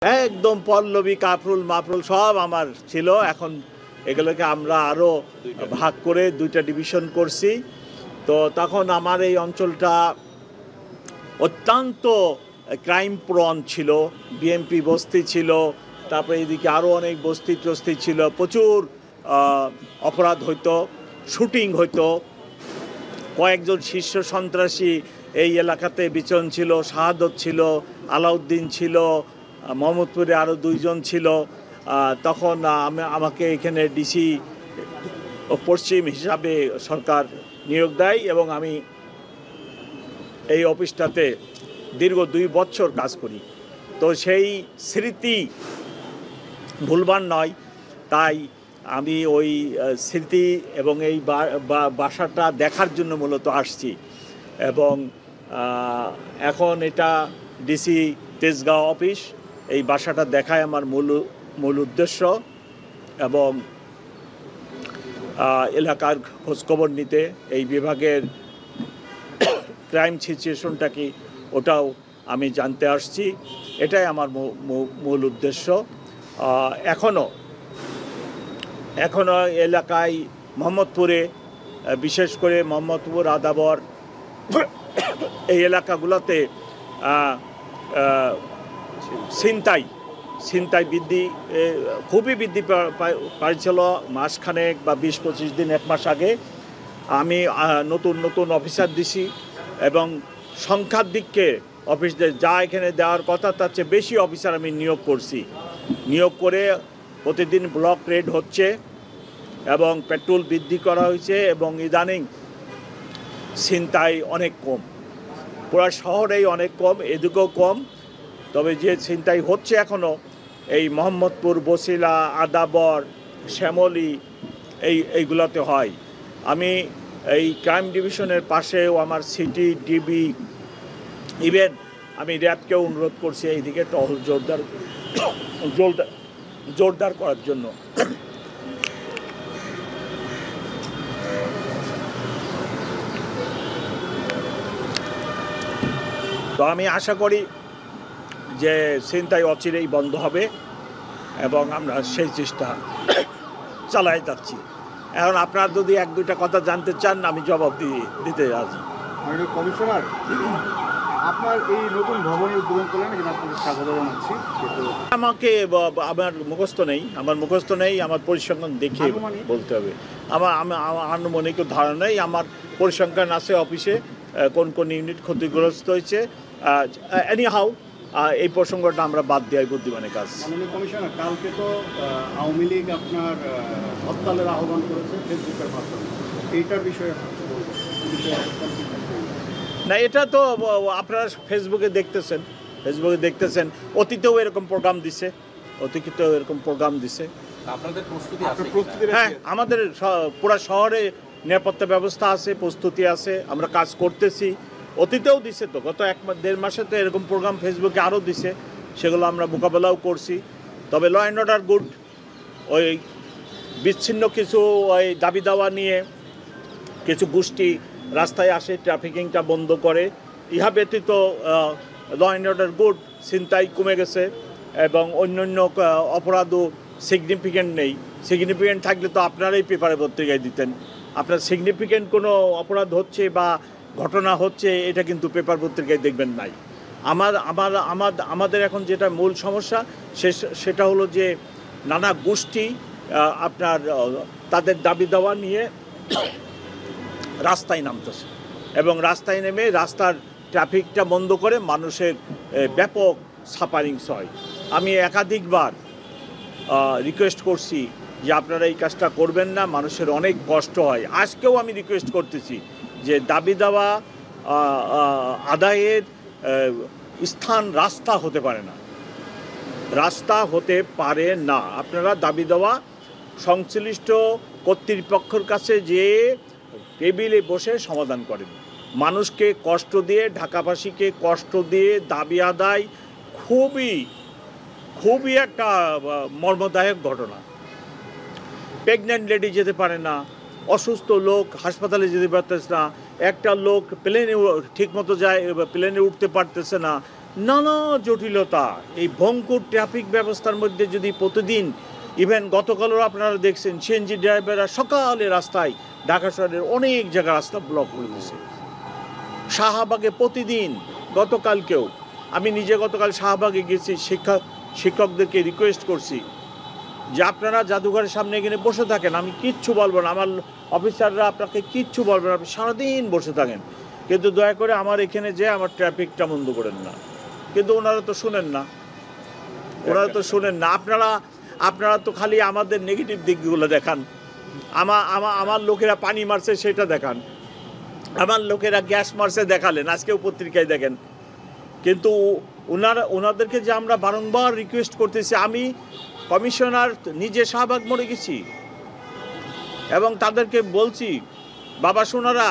একদম পল্লবী কাফরুল মাফরুল সব আমার ছিল। এখন এগুলোকে আমরা আরও ভাগ করে দুইটা ডিভিশন করছি। তো তখন আমার এই অঞ্চলটা অত্যন্ত ক্রাইম প্রন ছিল, বিএমপি বস্তি ছিল, তারপরে এদিকে আরও অনেক বস্তি টস্তি ছিল, প্রচুর অপরাধ হইতো, শুটিং হইতো। কয়েকজন শীর্ষ সন্ত্রাসী এই এলাকাতে বিচরণ ছিল, শাহাদত ছিল, আলাউদ্দিন ছিল, মোহাম্মদপুরে আরও দুইজন ছিল। তখন আমাকে এখানে ডিসি পশ্চিম হিসাবে সরকার নিয়োগ দেয় এবং আমি এই অফিসটাতে দীর্ঘ 2 বছর কাজ করি। তো সেই স্মৃতি ভুলবার নয়, তাই আমি ওই স্মৃতি এবং এই বাসাটা দেখার জন্য মূলত আসছি। এবং এখন এটা ডিসি তেজগাঁও অফিস, এই বাসাটা দেখায় আমার মূল উদ্দেশ্য, এবং এলাকার খোঁজখবর নিতে, এই বিভাগের ক্রাইম সিচুয়েশনটা কি ওটাও আমি জানতে আসছি। এটাই আমার মূল উদ্দেশ্য। এখনও এলাকায় মোহাম্মদপুরে, বিশেষ করে মোহাম্মদপুর, আদাবর এই এলাকাগুলোতে ছিনতাই খুবই বৃদ্ধি পাইছিল মাসখানেক বা 20-25 দিন, 1 মাস আগে। আমি নতুন অফিসার দিছি এবং সংখ্যার দিককে অফিসদের যা এখানে দেওয়ার কথা তার চেয়ে বেশি অফিসার আমি নিয়োগ করে প্রতিদিন ব্লক রেড হচ্ছে এবং পেট্রোল বৃদ্ধি করা হয়েছে, এবং ইদানিং ছিনতাই অনেক কম, পুরো শহরেই অনেক কম, এদিকেও কম। তবে যে ছিনতাই হচ্ছে এখনও এই মোহাম্মদপুর, বসিলা, আদাবর, শ্যামলী এইগুলোতে হয়। আমি এই ক্রাইম ডিভিশনের পাশেও আমার সিটি, ডিবি, ইভেন আমি র্যাবকেও অনুরোধ করছি এইদিকে টহল জোরদার করার জন্য। তো আমি আশা করি যে ছিনতাই অচিরেই বন্ধ হবে এবং আমরা সেই চেষ্টা চালাই যাচ্ছি। এখন আপনারা যদি 1-2টা কথা জানতে চান, আমি জবাব দিতে রাজি। কমিশনার, আপনার এই নতুন ভবনের উদ্বোধন করলেন, আপনাকে স্বাগত জানাচ্ছি। আমাকে আমার মুখস্থ নেই, আমার পরিসংখ্যান দেখে বলতে হবে। আমার আনুমানিক ধারণা নেই। আমার পরিসংখ্যান আছে অফিসে, কোন ইউনিট ক্ষতিগ্রস্ত হয়েছে। এনিহাউ এই প্রসঙ্গটা আমরা বাদ দেওয়াই বুদ্ধিমানের কাজ। মাননীয় কমিশনার, কালকে তো আওয়ামী লীগ আপনার হরতালের আহ্বান করেছে ফেসবুকের মাধ্যমে, এইটার বিষয়ে না, এটা তো আপনারা ফেসবুকে দেখতেছেন। অতীতেও এরকম প্রোগ্রাম দিছে। আপনাদের প্রস্তুতি? হ্যাঁ, আমাদের পুরো শহরে নিরাপত্তা ব্যবস্থা আছে, প্রস্তুতি আছে, আমরা কাজ করতেছি। অতীতেও দিছে, তো গত 1-1.5 মাসে তো এরকম প্রোগ্রাম ফেসবুকে আরও দিছে, সেগুলো আমরা মোকাবেলাও করছি। তবে ল অ্যান্ড অর্ডার গুড। ওই বিচ্ছিন্ন কিছু ওই দাবি দাওয়া নিয়ে কিছু গোষ্ঠী রাস্তায় আসে, ট্রাফিকিংটা বন্ধ করে। ইহা ব্যতীত ল অ্যান্ড অর্ডার গুড, ছিনতাই কমে গেছে এবং অন্যান্য অপরাধও সিগনিফিক্যান্ট নেই। সিগনিফিক্যান্ট থাকলে তো আপনারাই পেপারে পত্রিকায় দিতেন। আপনার সিগনিফিক্যান্ট কোনো অপরাধ হচ্ছে বা ঘটনা হচ্ছে, এটা কিন্তু পেপার পত্রিকায় দেখবেন নাই। আমাদের এখন যেটা মূল সমস্যা সেটা হলো যে নানা গোষ্ঠী আপনার তাদের দাবি দাওয়া নিয়ে রাস্তায় নামতেছে এবং রাস্তায় নেমে রাস্তার ট্রাফিকটা বন্ধ করে মানুষের ব্যাপক সাফারিংস হয়। আমি একাধিকবার রিকোয়েস্ট করছি যে আপনারা এই কাজটা করবেন না, মানুষের অনেক কষ্ট হয়। আজকেও আমি রিকোয়েস্ট করতেছি যে দাবি দাওয়া আদায়ের স্থান রাস্তা হতে পারে না। আপনারা দাবি দেওয়া সংশ্লিষ্ট কর্তৃপক্ষের কাছে যে টেবিলে বসে সমাধান করেন। মানুষকে কষ্ট দিয়ে, ঢাকাবাসীকে কষ্ট দিয়ে দাবি আদায় খুবই একটা মর্মদায়ক ঘটনা। প্রেগন্যান্ট লেডি যেতে পারে না, অসুস্থ লোক হাসপাতালে যেতে পারতেছে না, একটা লোক প্লেনে ঠিকমতো প্লেনে উঠতে পারতেছে না, নানা জটিলতা। এই ভঙ্গুর ট্রাফিক ব্যবস্থার মধ্যে যদি প্রতিদিন, ইভেন গতকালও আপনারা দেখছেন সিএনজি ড্রাইভাররা সকালে রাস্তায় ঢাকা শহরের অনেক জায়গা রাস্তা ব্লক করে দিয়েছে। শাহবাগে প্রতিদিন, গতকালকেও আমি নিজে গতকাল শাহবাগে গেছি, শিক্ষকদেরকে রিকোয়েস্ট করছি যে আপনারা জাদুঘরের সামনে এখানে বসে থাকেন, আমি কিচ্ছু বলবো না, আমার অফিসাররা আপনাকে কিচ্ছু বলবে না, আপনি সারাদিন বসে থাকেন, কিন্তু দয়া করে আমার এখানে যে আমার ট্রাফিকটা বন্ধ করেন না। কিন্তু ওনারা তো শুনেন না, আপনারা তো খালি আমাদের নেগেটিভ দিকগুলো দেখান। আমার লোকেরা পানি মারছে সেটা দেখান, আমার লোকেরা গ্যাস মারছে দেখালেন, আজকেও পত্রিকায় দেখেন। কিন্তু ওনাদেরকে যে আমরা বারংবার রিকোয়েস্ট করতেছি, আমি কমিশনার নিজে শাহবাগ মরে গেছি এবং তাদেরকে বলছি, বাবা সোনারা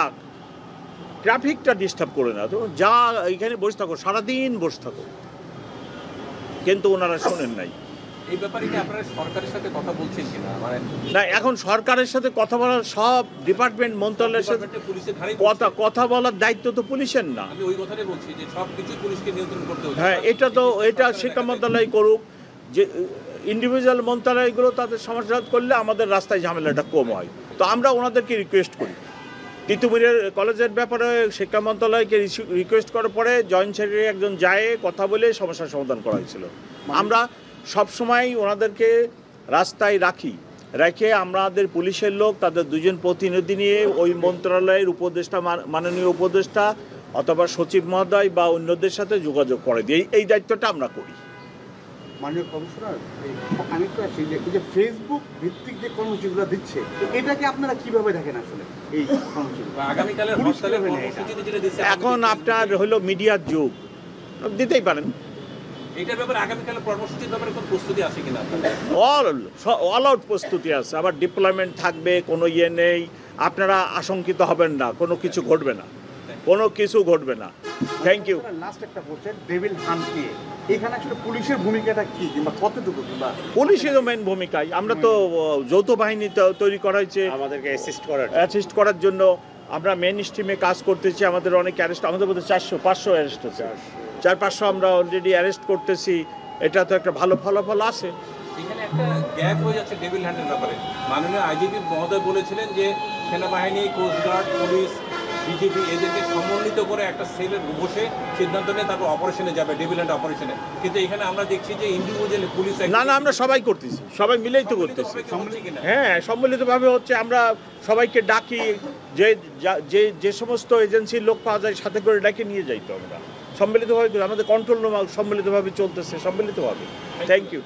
ট্রাফিকটা ডিস্টার্ব করে না, তো যা এখানে বসে থাকো, সারাদিন বসে থাকো, কিন্তু ওনারা শোনেন নাই। এই ব্যাপারে কি আপনারা সরকারের সাথে কথা বলছেন কিনা? মানে না, এখন সরকারের সাথে কথা বলার সব ডিপার্টমেন্ট মন্ত্রণালয়ের সাথে পুলিশের ধারে কথা বলার দায়িত্ব তো পুলিশের না। আমি ওই কথাটাই বলছি যে সবকিছু পুলিশকে নিয়ন্ত্রণ করতে হবে। হ্যাঁ, এটা শিক্ষা মন্ত্রণালয় করুক, যে ইন্ডিভিজুয়াল মন্ত্রণালয়গুলো তাদের সমাধান করলে আমাদের রাস্তায় ঝামেলাটা কম হয়। তো আমরা ওনাদেরকে রিকোয়েস্ট করি। তিতুমিরের কলেজের ব্যাপারে শিক্ষা মন্ত্রণালয়কে রিকোয়েস্ট করার পরে জয়েন্ট সেক্রেটারি একজন যায়, কথা বলে সমস্যার সমাধান করা হয়েছিল। আমরা সবসময় ওনাদেরকে রাস্তায় রেখে আমাদের পুলিশের লোক, তাদের দুজন প্রতিনিধি নিয়ে ওই মন্ত্রণালয়ের উপদেষ্টা, মাননীয় উপদেষ্টা অথবা সচিব মহোদয় বা অন্যদের সাথে যোগাযোগ করে দিই। এই দায়িত্বটা আমরা করি। মাননীয় কমিশনার, আমি তো আসি যে এই যে ফেসবুক ভিত্তিক যে কর্মসূচিগুলো দিচ্ছে, এটাকে আপনারা কিভাবে দেখেন আসলে এই কর্মসূচি? আগামীকালের হরতালের কর্মসূচিতে যেটা দিচ্ছে, এখন আপনার হলো মিডিয়ার যুগ, দিতেই পারেন। এটার ব্যাপারে আগামীকালের কর্মসূচির ব্যাপারে কোনো প্রস্তুতি আছে কিনা আপনাদের? অল আউট প্রস্তুতি আছে, আবার ডিপ্লয়মেন্ট থাকবে, কোনো নেই, আপনারা আশঙ্কিত হবেন না, কোনো কিছু ঘটবে না। Thank you. লাস্ট একটা কোশ্চেন, ডেভিল হান্ট নিয়ে এখানে আসলে পুলিশের ভূমিকাটা কি, কিংবা কতটুকু? পুলিশেরও মেইন ভূমিকায়, আমরা তো যৌথ বাহিনী তৈরি করা হয়েছে আমাদেরকে অ্যাসিস্ট করার জন্য। আমরা মেইন স্ট্রিমে কাজ করতেছি, আমাদের অনেক অ্যারেস্ট, আমাদের মধ্যে 400-500 অ্যারেস্ট হচ্ছে, 400-500 আমরা অলরেডি অ্যারেস্ট করতেছি। এটা তো একটা ভালো ফলাফল আছে। এখানে একটা গ্যাপ হয়ে যাচ্ছে ডেভিল হ্যান্ডের ব্যাপারে। মাননীয় আইজিপি মহোদয় বলেছিলেন যে সেনাবাহিনী, কোস্টগার্ড, পুলিশ, বিজেপি এদেরকে সমন্বিত করে একটা সেলে বসে সিদ্ধান্ত নিয়ে তারপর অপারেশনে যাবে, ডেভিল হ্যান্ড অপারেশনে। কিন্তু এখানে আমরা দেখছি যে ইন্ডিভিজুয়াল পুলিশ না, আমরা সবাই করতেছি, সবাই মিলেই তো করতেছি। হ্যাঁ, সম্মিলিতভাবে হচ্ছে। আমরা সবাইকে ডাকি, যে সমস্ত এজেন্সির লোক পাওয়া যায় সাথে করে ডাকে নিয়ে যাই। তো আমরা সম্মিলিতভাবে, আমাদের কন্ট্রোল রুম সম্মিলিতভাবে চলতেছে, সম্মিলিতভাবে। Thank you.